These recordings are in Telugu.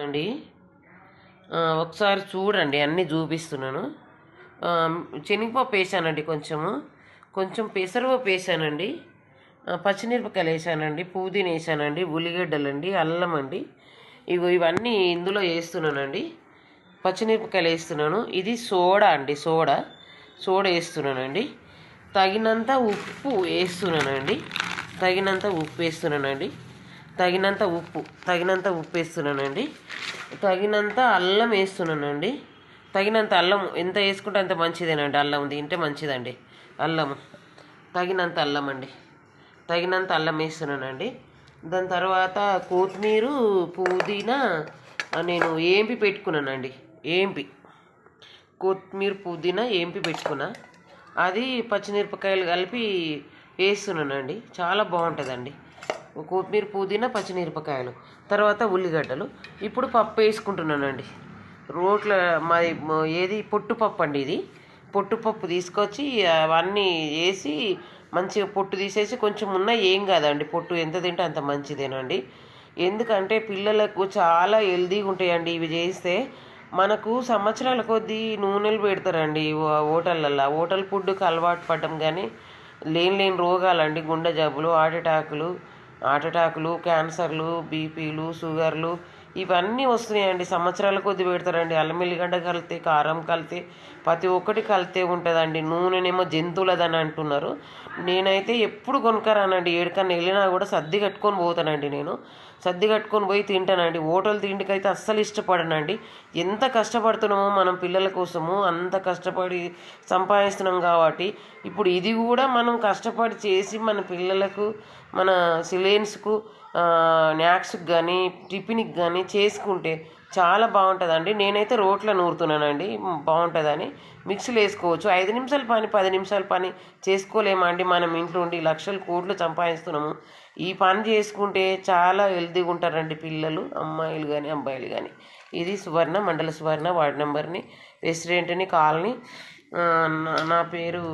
అండి ఒకసారి చూడండి, అన్నీ చూపిస్తున్నాను. శనగపప్పు వేసానండి, కొంచెం పెసరపప్పు వేసానండి, పచ్చిమిరపకాయలు వేసానండి, పుదీనా వేసానండి, ఉల్లిగడ్డలండి, అల్లం అండి. ఇవన్నీ ఇందులో వేస్తున్నానండి. పచ్చిమిరపకాయలు వేస్తున్నాను. ఇది సోడా అండి, సోడా వేస్తున్నానండి. తగినంత ఉప్పు వేస్తున్నానండి. తగినంత ఉప్పు వేస్తున్నానండి. తగినంత అల్లం వేస్తున్నానండి. తగినంత అల్లం ఎంత వేసుకుంటే అంత మంచిదేనండి. అల్లం తింటే మంచిదండి. తగినంత అల్లం వేస్తున్నానండి. దాని తర్వాత కొత్తిమీర, పుదీనా నేను ఏంపి పెట్టుకున్నానండి. కొత్తిమీర, పుదీనా ఏంపి పెట్టుకున్నా. అది పచ్చిమిరపకాయలు కలిపి వేస్తున్నానండి. చాలా బాగుంటుందండి. కొత్తిమీర, పుదీనా, పచ్చిమిరపకాయలు, తర్వాత ఉల్లిగడ్డలు. ఇప్పుడు పప్పు వేసుకుంటున్నానండి. రోట్లో ఏది పొట్టుపప్పు అండి. ఇది పొట్టుపప్పు తీసుకొచ్చి అవన్నీ వేసి మంచిగా పొట్టు తీసేసి, కొంచెం ఉన్నా ఏం కాదండి, పొట్టు ఎంత తింటే అంత మంచిదేనండి. ఎందుకంటే పిల్లలకు చాలా హెల్తీగా ఉంటాయండి ఇవి చేస్తే. మనకు సంవత్సరాల కొద్దీ నూనెలు పెడతారండి హోటల్ ఫుడ్కి అలవాటు పడ్డం, కానీ లేని రోగాలండి, గుండె జబ్బులు, హార్ట్ అటాకులు, క్యాన్సర్లు, బీపీలు, షుగర్లు ఇవన్నీ వస్తున్నాయండి. సంవత్సరాల కొద్ది పెడతారండి. అల్లం ఎల్లిగడ్డ కలితే, కారం కలితే, ప్రతి ఒక్కటి కలితే ఉంటుందండి. నూనెనేమో జంతువులదని అంటున్నారు. నేనైతే ఎప్పుడు కొనుక్కరానండి. ఎక్కడికన్నా వెళ్ళినా కూడా సర్ది కట్టుకొని పోతానండి. నేను సర్ది కట్టుకొని పోయి తింటానండి. హోటల్ తిండికి అయితే అస్సలు ఇష్టపడనండి. ఎంత కష్టపడుతున్నామో మనం పిల్లల కోసము, అంత కష్టపడి సంపాదిస్తున్నాం కాబట్టి ఇప్పుడు ఇది కూడా మనం కష్టపడి చేసి మన పిల్లలకు, మన సిలియన్స్కు, స్నాక్స్కి కానీ, టిఫిన్కి కానీ చేసుకుంటే చాలా బాగుంటుందండి. నేనైతే రోట్లో నూరుతున్నానండి, బాగుంటుందని. మిక్సీలో వేసుకోవచ్చు. 5 నిమిషాల పని 10 నిమిషాల పని చేసుకోలేమా అండి? మనం ఇంట్లో ఉండి లక్షలు కోట్లు సంపాదిస్తున్నాము. ఈ పని చేసుకుంటే చాలా హెల్తీగా ఉంటారండి పిల్లలు, అమ్మాయిలు కానీ అబ్బాయిలు కానీ. ఇది సువర్ణ, మండల సువర్ణ, వార్డ్ నెంబర్ని, రెసిడెంట్ని, కాలనీ. నా పేరు.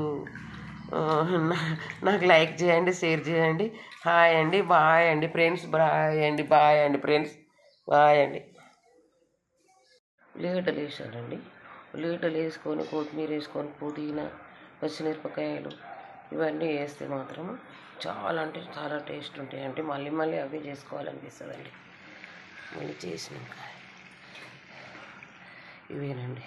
నాకు లైక్ చేయండి, షేర్ చేయండి. హాయ్ అండి, బాయ్ అండి ఫ్రెండ్స్. బాయ్ అండి ఫ్రెండ్స్. బాయ్ అండి. ఉల్లిగడ్డలు వేసానండి. ఉల్లిగడ్డలు వేసుకొని, కొత్తిమీర వేసుకొని, పుదీనా, పచ్చిమిరపకాయలు ఇవన్నీ వేస్తే మాత్రం చాలా అంటే చాలా టేస్ట్ ఉంటాయండి. మళ్ళీ మళ్ళీ అవే చేసుకోవాలనిపిస్తుందండి. మళ్ళీ చేసినాక ఇవేనండి.